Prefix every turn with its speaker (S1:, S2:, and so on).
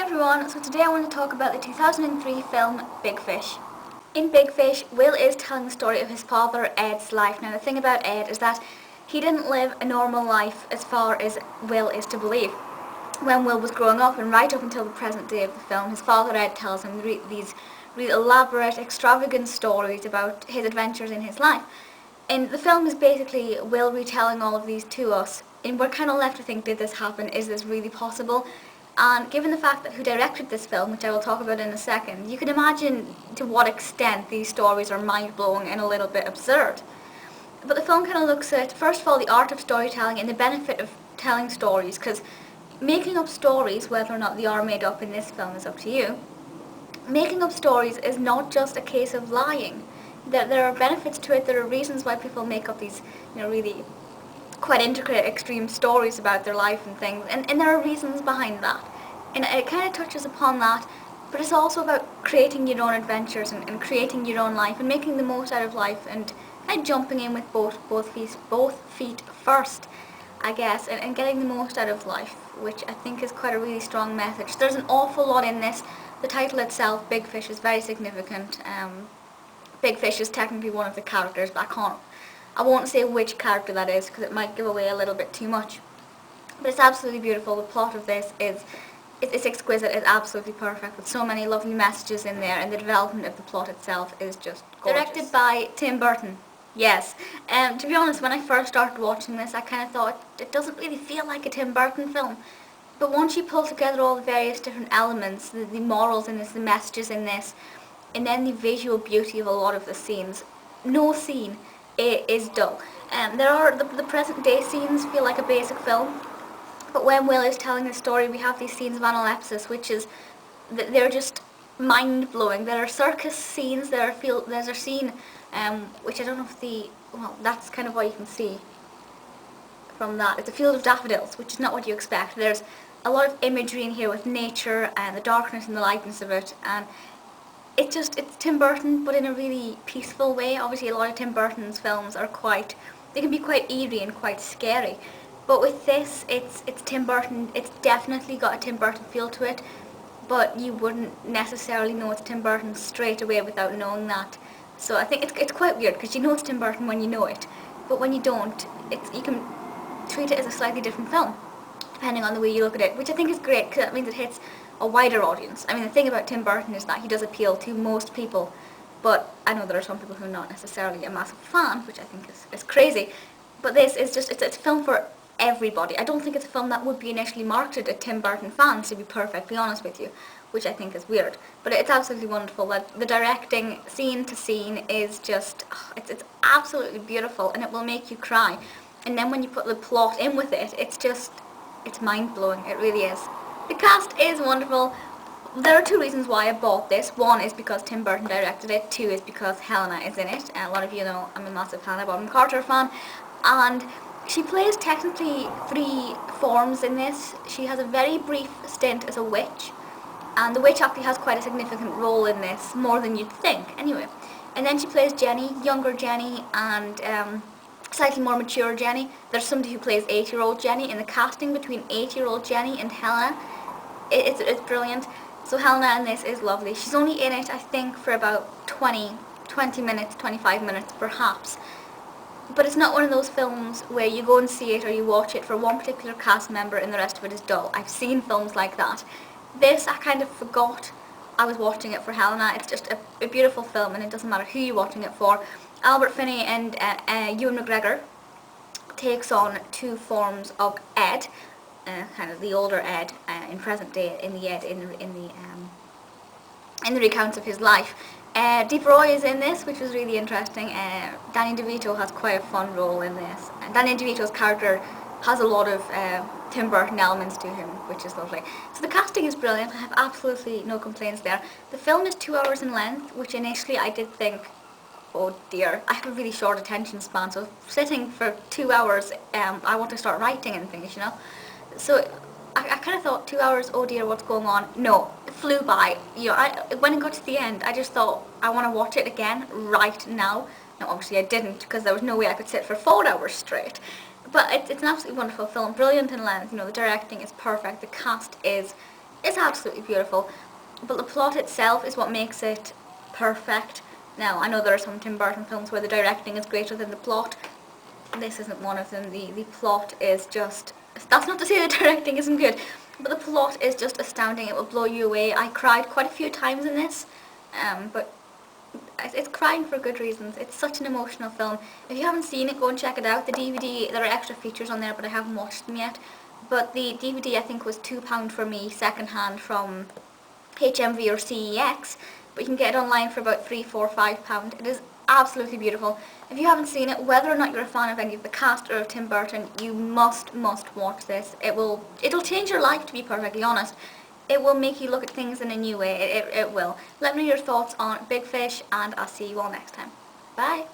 S1: everyone, so today I want to talk about the 2003 film Big Fish. In Big Fish, Will is telling the story of his father Ed's life. Now the thing about Ed is that he didn't live a normal life as far as Will is to believe. When Will was growing up and right up until the present day of the film, his father Ed tells him these really elaborate, extravagant stories about his adventures in his life. And the film is basically Will retelling all of these to us, and we're kind of left to think, did this happen? Is this really possible? And given the fact that who directed this film, which I will talk about in a second, you can imagine to what extent these stories are mind-blowing and a little bit absurd. But the film kind of looks at, first of all, the art of storytelling and the benefit of telling stories, because making up stories, whether or not they are made up in this film is up to you, making up stories is not just a case of lying. There are benefits to it, there are reasons why people make up these, really quite intricate, extreme stories about their life and things, and there are reasons behind that. And it kind of touches upon that, but it's also about creating your own adventures and creating your own life and making the most out of life and kind of jumping in with both feet first, I guess, and getting the most out of life, which I think is quite a really strong message. There's an awful lot in this. The title itself, Big Fish, is very significant. Big Fish is technically one of the characters, but I won't say which character that is because it might give away a little bit too much. But it's absolutely beautiful. The plot of this is it's exquisite. It's absolutely perfect with so many lovely messages in there, and the development of the plot itself is just gorgeous. Directed by Tim Burton. Yes. To be honest, when I first started watching this, I kind of thought it doesn't really feel like a Tim Burton film. But once you pull together all the various different elements, the morals in this, the messages in this, and then the visual beauty of a lot of the scenes, no scene is dull. There are the present day scenes feel like a basic film, but when Will is telling the story, we have these scenes of analepsis, which is they're just mind blowing. There are circus scenes. There's a scene which I don't know if that's kind of what you can see from that. It's a field of daffodils, which is not what you expect. There's a lot of imagery in here with nature and the darkness and the lightness of it, and it's Tim Burton, but in a really peaceful way. Obviously, a lot of Tim Burton's films they can be quite eerie and quite scary. But with this, it's Tim Burton. It's definitely got a Tim Burton feel to it, but you wouldn't necessarily know it's Tim Burton straight away without knowing that. So I think it's quite weird, because you know it's Tim Burton when you know it, but when you don't, you can treat it as a slightly different film, depending on the way you look at it, which I think is great, because that means it hits a wider audience. I mean, the thing about Tim Burton is that he does appeal to most people, but I know there are some people who are not necessarily a massive fan, which I think is crazy. But this is just, it's a film for everybody. I don't think it's a film that would be initially marketed at Tim Burton fans, to be perfectly honest with you, which I think is weird. But it's absolutely wonderful. The directing, scene to scene, is just, it's absolutely beautiful, and it will make you cry. And then when you put the plot in with it, it's mind-blowing. It really is. The cast is wonderful. There are two reasons why I bought this. One is because Tim Burton directed it. Two is because Helena is in it. And a lot of you know I'm a massive Helena Bonham Carter fan. And she plays technically 3 forms in this. She has a very brief stint as a witch. And the witch actually has quite a significant role in this, more than you'd think, anyway. And then she plays Jenny, younger Jenny, and slightly more mature Jenny. There's somebody who plays 8-year-old Jenny, and the casting between 8-year-old Jenny and Helena, it's brilliant. So Helena in this is lovely. She's only in it, I think, for about 20 minutes, 25 minutes perhaps. But it's not one of those films where you go and see it or you watch it for one particular cast member and the rest of it is dull. I've seen films like that. This, I kind of forgot I was watching it for Helena. It's just a beautiful film, and it doesn't matter who you're watching it for. Albert Finney and Ewan McGregor takes on 2 forms of Ed, kind of the older Ed in present day, in the recounts of his life. Deep Roy is in this, which was really interesting. Danny DeVito has quite a fun role in this. And Danny DeVito's character has a lot of Tim Burton elements to him, which is lovely. So the casting is brilliant. I have absolutely no complaints there. The film is 2 hours in length, which initially I did think, oh dear, I have a really short attention span, so sitting for 2 hours, I want to start writing and things, So I kind of thought 2 hours, oh dear, what's going on? No, it flew by. When it got to the end, I just thought, I want to watch it again right now. Now obviously I didn't, because there was no way I could sit for 4 hours straight. But it's an absolutely wonderful film, brilliant in length. The directing is perfect, the cast is It's absolutely beautiful, but the plot itself is what makes it perfect. Now, I know there are some Tim Burton films where the directing is greater than the plot. This isn't one of them. The plot is just... That's not to say the directing isn't good, but the plot is just astounding. It will blow you away. I cried quite a few times in this, but it's crying for good reasons. It's such an emotional film. If you haven't seen it, go and check it out. The DVD, there are extra features on there, but I haven't watched them yet. But the DVD I think was £2 for me, second hand from HMV or CEX, but you can get it online for about £3, £4, £5. It is absolutely beautiful. If you haven't seen it, whether or not you're a fan of any of the cast or of Tim Burton, you must watch this. It'll change your life, to be perfectly honest. It will make you look at things in a new way. It will. Let me know your thoughts on Big Fish, and I'll see you all next time. Bye.